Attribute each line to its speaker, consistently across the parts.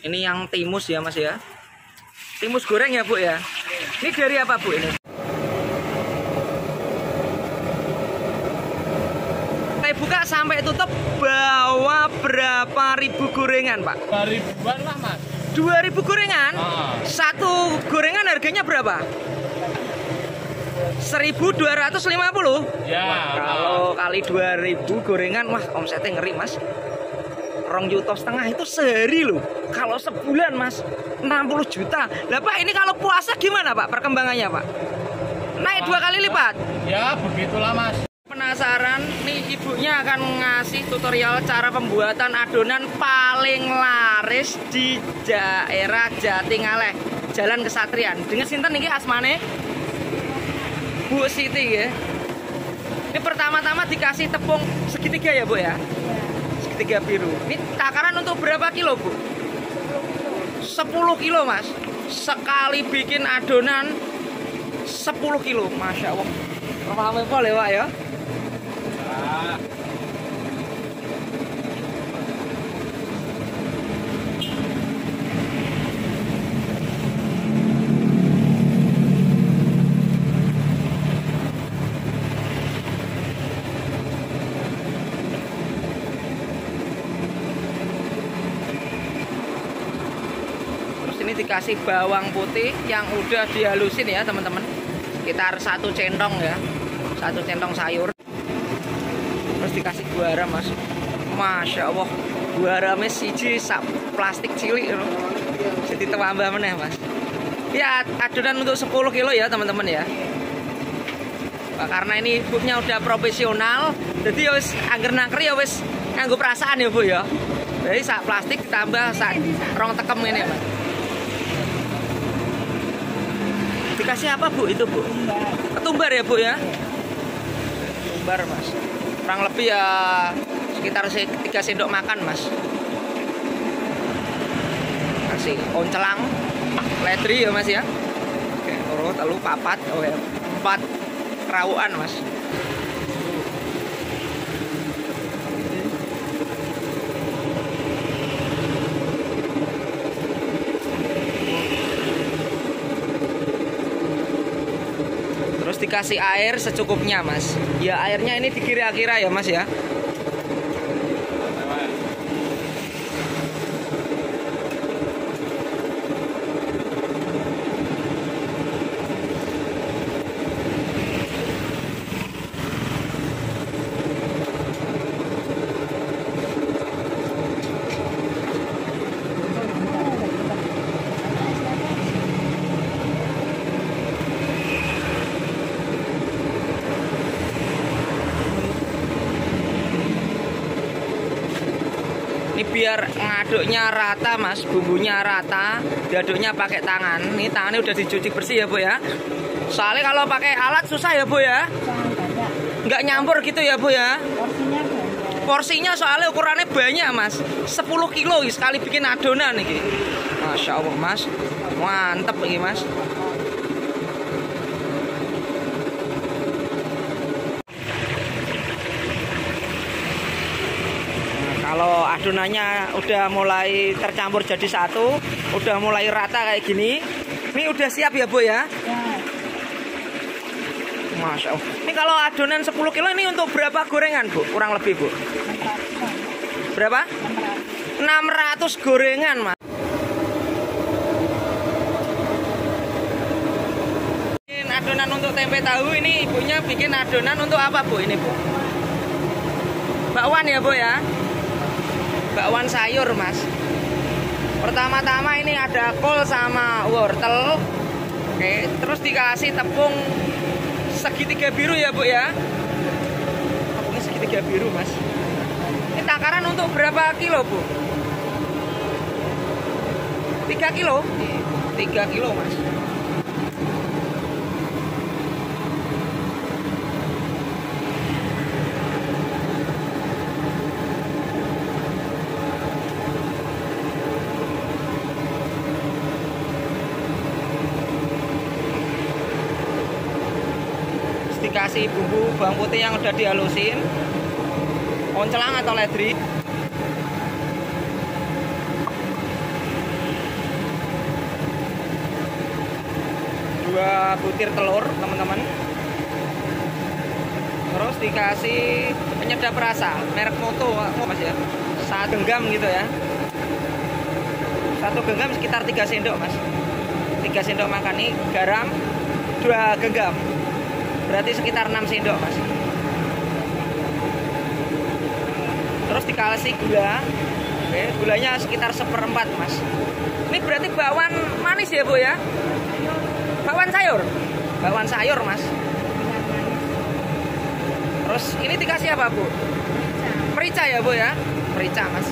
Speaker 1: Ini yang timus ya Mas ya. Timus goreng ya Bu ya. Ini dari apa Bu ini? Saya buka sampai tutup bawa berapa ribu gorengan Pak?
Speaker 2: 2.000-an lah Mas.
Speaker 1: 2.000 gorengan? Satu gorengan harganya berapa? 1.250?
Speaker 2: Ya.
Speaker 1: Wah, kalau kali 2.000 gorengan, wah omsetnya ngeri Mas. 2,5 juta itu sehari loh. Kalau sebulan Mas 60 juta. Lah Pak, ini kalau puasa gimana Pak perkembangannya Pak? Naik 2 kali lipat?
Speaker 2: Ya begitulah Mas.
Speaker 1: Penasaran nih, ibunya akan ngasih tutorial cara pembuatan adonan paling laris di daerah Jatingaleh, Jalan Kesatrian. Dengan sinten niki asmane? Bu Siti ya. Ini pertama-tama dikasih tepung segitiga ya Bu ya? Segitiga biru. Ini takaran untuk berapa kilo Bu? 10 kilo Mas. Sekali bikin adonan 10 kilo. Masya Allah. Paham apa ya Pak ya? Terus ini dikasih bawang putih yang udah dihalusin ya teman-teman, sekitar 1 centong ya, 1 centong sayur. Terus dikasih garam Mas. Masya Allah, garamnya siji sak plastik cilik loh. Jadi tambah meneh Mas. Ya adonan untuk 10 kilo ya teman-teman ya. Nah, karena ini ibunya udah profesional, jadi ya wis angger nangker ya wis nganggo perasaan ya Bu ya. Jadi sak plastik ditambah sak rong tekem ini Mas. Dikasih apa Bu itu Bu? Ketumbar ya Bu ya? Ketumbar Mas. Kurang lebih ya sekitar 3 sendok makan Mas. Kasih oncelang, ledri ya Mas ya. Oke, loro, telu, papat, oh ya, 4 kerawuan Mas. Terus dikasih air secukupnya Mas. Ya airnya ini dikira-kira ya Mas ya. Ini biar ngaduknya rata Mas, bumbunya rata, diaduknya pakai tangan. Ini tangannya udah dicuci bersih ya Bu ya. Soalnya kalau pakai alat susah ya Bu ya. Nggak nyampur gitu ya Bu ya. Porsinya soalnya ukurannya banyak Mas. 10 kilo sekali bikin adonan nih. Masya Allah Mas, mantep ini Mas. Kalau adonannya udah mulai tercampur jadi satu, udah mulai rata kayak gini, ini udah siap ya Bu ya? Masya Allah. Ini kalau adonan 10 kilo ini untuk berapa gorengan Bu? Kurang lebih Bu? Berapa? 600 gorengan Mas. Bikin adonan untuk tempe tahu, ini ibunya bikin adonan untuk apa Bu ini Bu? Bakwan ya Bu ya? Bakwan sayur Mas. Pertama-tama ini ada kol sama wortel. Oke, terus dikasih tepung segitiga biru ya Bu ya. Tepungnya segitiga biru Mas. Ini takaran untuk berapa kilo Bu? 3 kilo? 3 kilo Mas. Dikasih bumbu bawang putih yang udah dihalusin, oncelang atau ledri. 2 butir telur teman-teman. Terus dikasih penyedap rasa merek Moto Mas ya, 1 genggam gitu ya. 1 genggam sekitar 3 sendok Mas, 3 sendok makan. Ini garam 2 genggam, berarti sekitar 6 sendok Mas. Terus dikasih gula. Oke, gulanya sekitar 1/4 Mas. Ini berarti bakwan manis ya Bu ya, bakwan sayur, bakwan sayur Mas. Terus ini dikasih apa Bu? Merica ya Bu ya, merica Mas.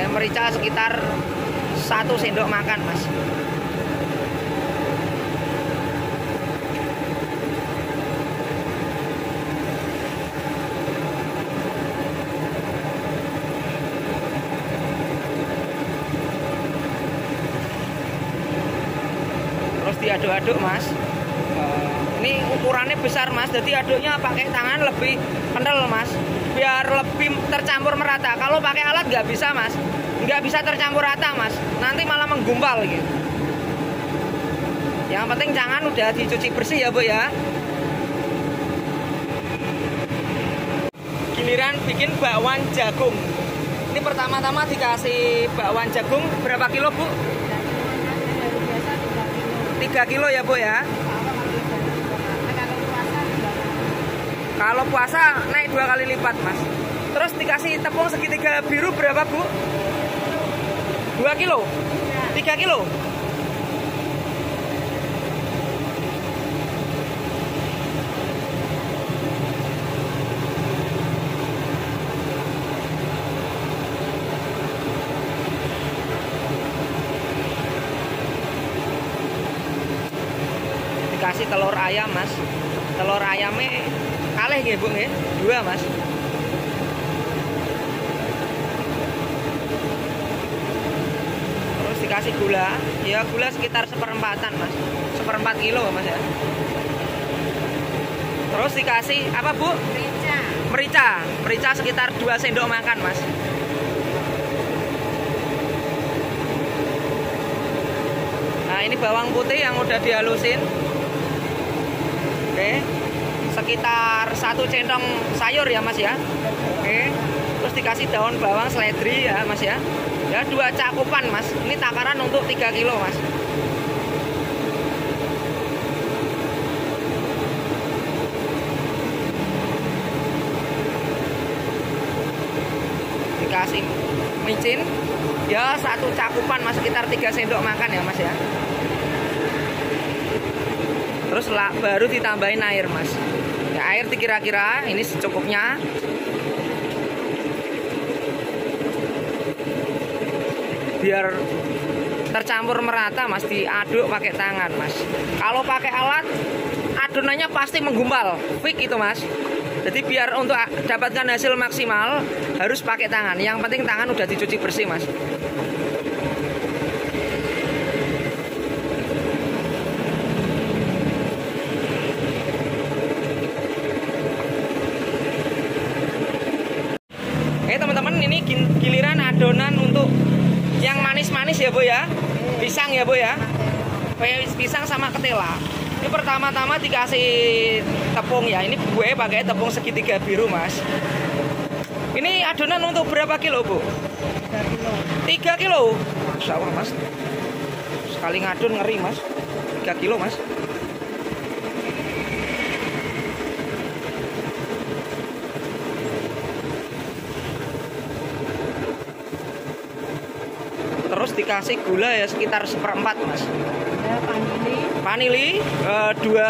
Speaker 1: Merica sekitar 1 sendok makan Mas. Terus diaduk-aduk Mas. Ini ukurannya besar Mas, jadi aduknya pakai tangan lebih kental Mas, biar lebih tercampur merata. Kalau pakai alat nggak bisa Mas, nggak bisa tercampur rata Mas, nanti malah menggumpal gitu. Yang penting jangan udah dicuci bersih ya Bu ya. Giliran bikin bakwan jagung. Ini pertama-tama dikasih bakwan jagung berapa kilo Bu? 3 kilo ya Bu ya. Kalau puasa naik 2 kali lipat Mas. Terus dikasih tepung segitiga biru berapa Bu? 2 kilo? 3 kilo? Dikasih telur ayam Mas. Telur ayamnya kalih nggih Bu nggih, 2 Mas. Terus dikasih gula, ya gula sekitar 1/4 Mas, 1/4 kilo Mas ya. Terus dikasih apa Bu? Merica, merica sekitar 2 sendok makan Mas. Nah ini bawang putih yang udah dihalusin. Oke, sekitar 1 centong sayur ya Mas ya. Oke, terus dikasih daun bawang seledri ya Mas ya. Ya 2 cakupan Mas, ini takaran untuk 3 kilo Mas. Dikasih micin ya 1 cakupan Mas, sekitar 3 sendok makan ya Mas ya. Terus baru ditambahin air Mas ya, air kira-kira ini secukupnya. Biar tercampur merata Mas, diaduk pakai tangan Mas. Kalau pakai alat adonannya pasti menggumpal, fix itu Mas. Jadi biar untuk dapatkan hasil maksimal harus pakai tangan. Yang penting tangan udah dicuci bersih Mas. Teman-teman, ini giliran adonan untuk yang manis-manis ya Bu ya. Pisang ya Bu ya. Pisang sama ketela. Ini pertama-tama dikasih tepung ya. Ini gue pakai tepung segitiga biru Mas. Ini adonan untuk berapa kilo Bu? 3 kilo. Masya Allah Mas, sekali ngadon ngeri Mas. 3 kilo Mas. Terus dikasih gula ya sekitar 1/4 Mas. Vanili 2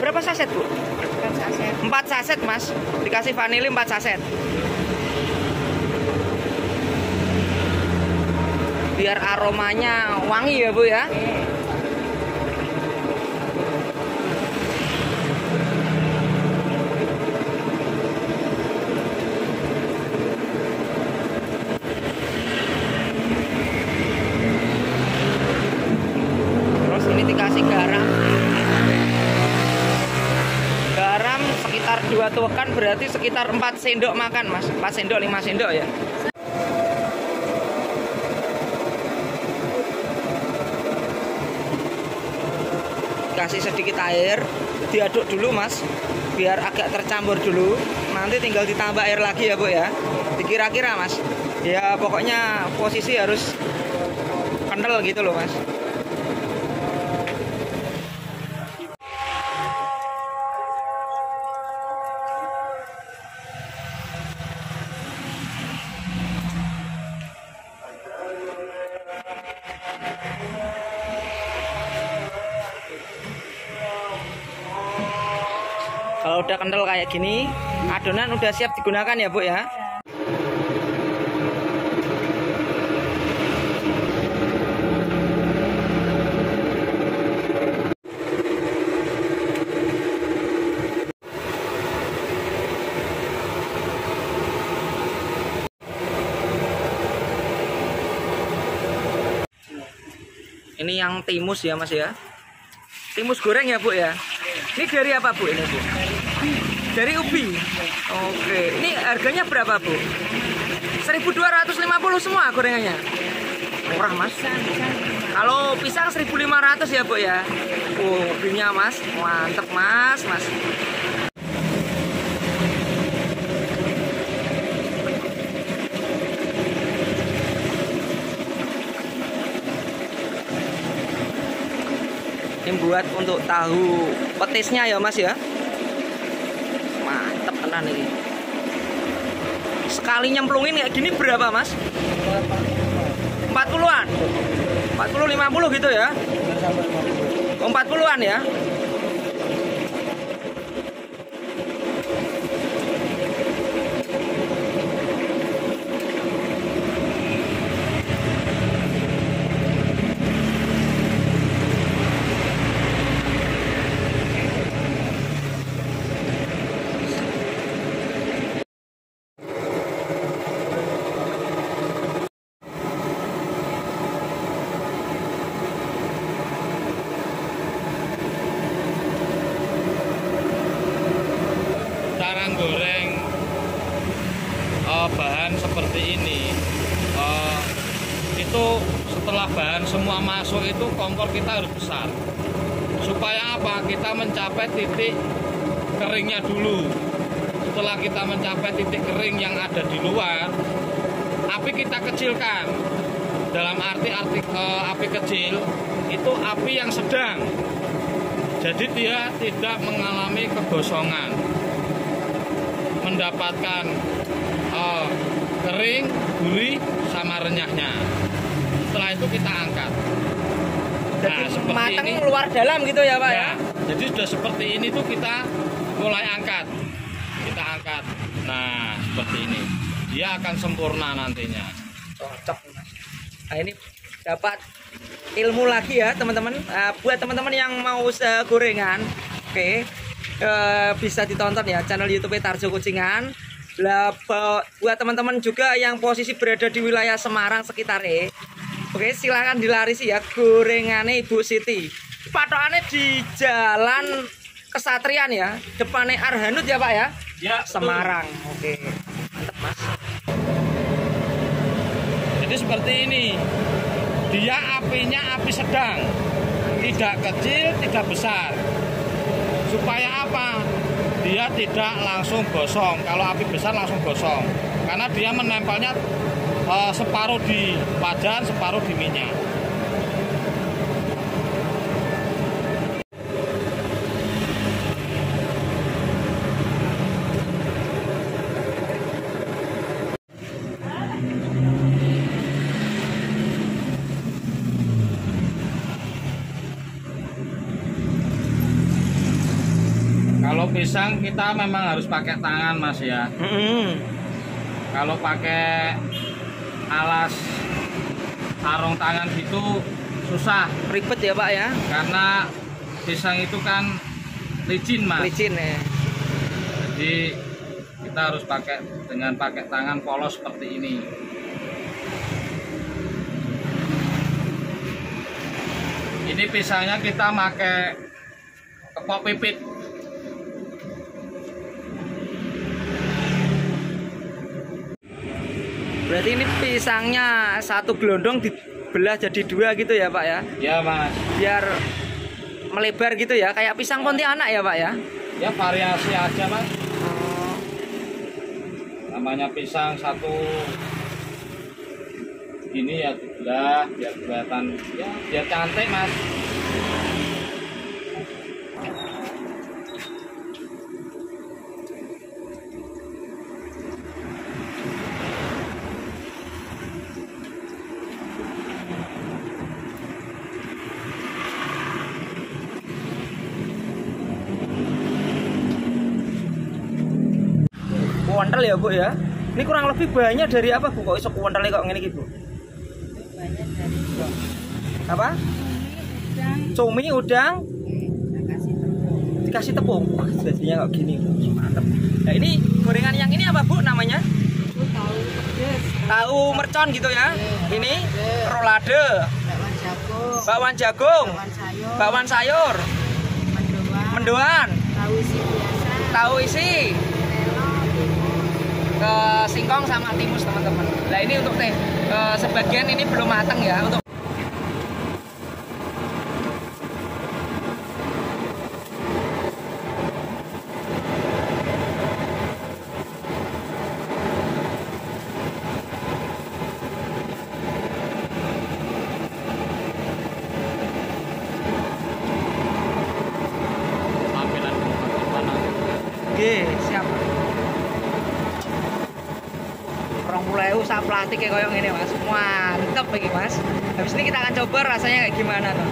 Speaker 1: berapa saset Bu? 4 saset Mas. Dikasih vanili 4 saset. Biar aromanya wangi ya Bu ya. Dikasih garam sekitar 2 tuakan, berarti sekitar 4 sendok makan Mas, 4 sendok 5 sendok ya. dikasih sedikit air, diaduk dulu Mas, biar agak tercampur dulu. Nanti tinggal ditambah air lagi ya Bu ya. Dikira-kira Mas. Ya pokoknya posisi harus kental gitu loh Mas. Kalau udah kental kayak gini, adonan udah siap digunakan ya Bu ya. Ini yang timus ya Mas ya. Timus goreng ya Bu ya. Ini dari apa Bu ini Bu? Dari ubi. Oke, ini harganya berapa Bu? 1.250 semua gorengannya. Murah Mas. Kalau pisang 1.500 ya Bu ya. Ubinya Mas, mantep Mas. Ini buat untuk tahu petisnya ya Mas ya. Mantep tenan ini. Sekali nyemplungin kayak gini berapa Mas? 40-an? 40-50 gitu ya? 40-an ya?
Speaker 2: Goreng bahan seperti ini itu setelah bahan semua masuk itu kompor kita harus besar supaya apa? Kita mencapai titik keringnya dulu. Setelah kita mencapai titik kering yang ada di luar, api kita kecilkan. Dalam arti api kecil itu api yang sedang, jadi dia tidak mengalami kegosongan, mendapatkan kering, gurih, sama renyahnya. Setelah itu kita angkat.
Speaker 1: Jadi matang ini, luar dalam gitu ya Pak ya?
Speaker 2: Jadi sudah seperti ini tuh kita mulai angkat. Kita angkat. Nah seperti ini. Dia akan sempurna nantinya.
Speaker 1: Cocok Mas. Nah ini dapat ilmu lagi ya teman-teman. Buat teman-teman yang mau gorengan, oke. Bisa ditonton ya channel YouTube Tarjo Kucingan. Buat teman-teman juga yang posisi berada di wilayah Semarang sekitarnya, oke, silahkan dilarisi ya gorengannya Ibu Siti. Patokannya di Jalan Kesatrian ya, depannya Arhanud ya Pak ya?
Speaker 2: Ya,
Speaker 1: Semarang. Oke, mantap Mas.
Speaker 2: Jadi seperti ini, dia apinya api sedang, tidak kecil, tidak besar. Supaya apa? Dia tidak langsung gosong. Kalau api besar langsung gosong, karena dia menempelnya separuh di wajan, separuh di minyak. Kalau pisang kita memang harus pakai tangan Mas ya. Kalau pakai alas sarung tangan gitu susah,
Speaker 1: Ribet ya Pak ya?
Speaker 2: karena pisang itu kan licin Mas.
Speaker 1: Licin ya.
Speaker 2: Jadi kita harus pakai tangan polos seperti ini. Ini pisangnya kita pakai kepok pipit.
Speaker 1: Berarti ini pisangnya satu gelondong dibelah jadi dua gitu ya Pak ya?
Speaker 2: Ya Mas.
Speaker 1: Biar melebar gitu ya, kayak pisang Pontianak ya Pak ya?
Speaker 2: Ya variasi aja Mas. Namanya pisang satu gini ya dibelah biar kelihatan ya biar cantik Mas.
Speaker 1: Kuwentel ya Bu ya. Ini kurang lebih banyak dari apa Bu? Kok iso kuwentel kok ngene iki Bu?
Speaker 3: Banyak dari
Speaker 1: Apa?
Speaker 3: udang,
Speaker 1: Cumi, udang,
Speaker 3: kasih tepung.
Speaker 1: dikasih tepung. Wah, jadinya kok gini. Mantap. Nah, ini gorengan yang ini apa Bu namanya?
Speaker 3: Itu tahu pedes,
Speaker 1: Tahu mercon gitu ya. Ini rolade,
Speaker 3: bakwan jagung,
Speaker 1: bakwan jagung,
Speaker 3: bakwan sayur,
Speaker 1: bakwan sayur,
Speaker 3: mendoan,
Speaker 1: mendoan,
Speaker 3: tahu isi biasa,
Speaker 1: tahu isi,
Speaker 3: telo, timun.
Speaker 1: ke singkong sama timus teman-teman. Nah ini untuk teh sebagian ini belum matang ya untuk
Speaker 2: Tampilan gimana?
Speaker 1: Oke, siap. 20.000 sak plastik kayak ngene Mas. Mantep iki Mas. Habis ini kita akan coba rasanya kayak gimana tuh.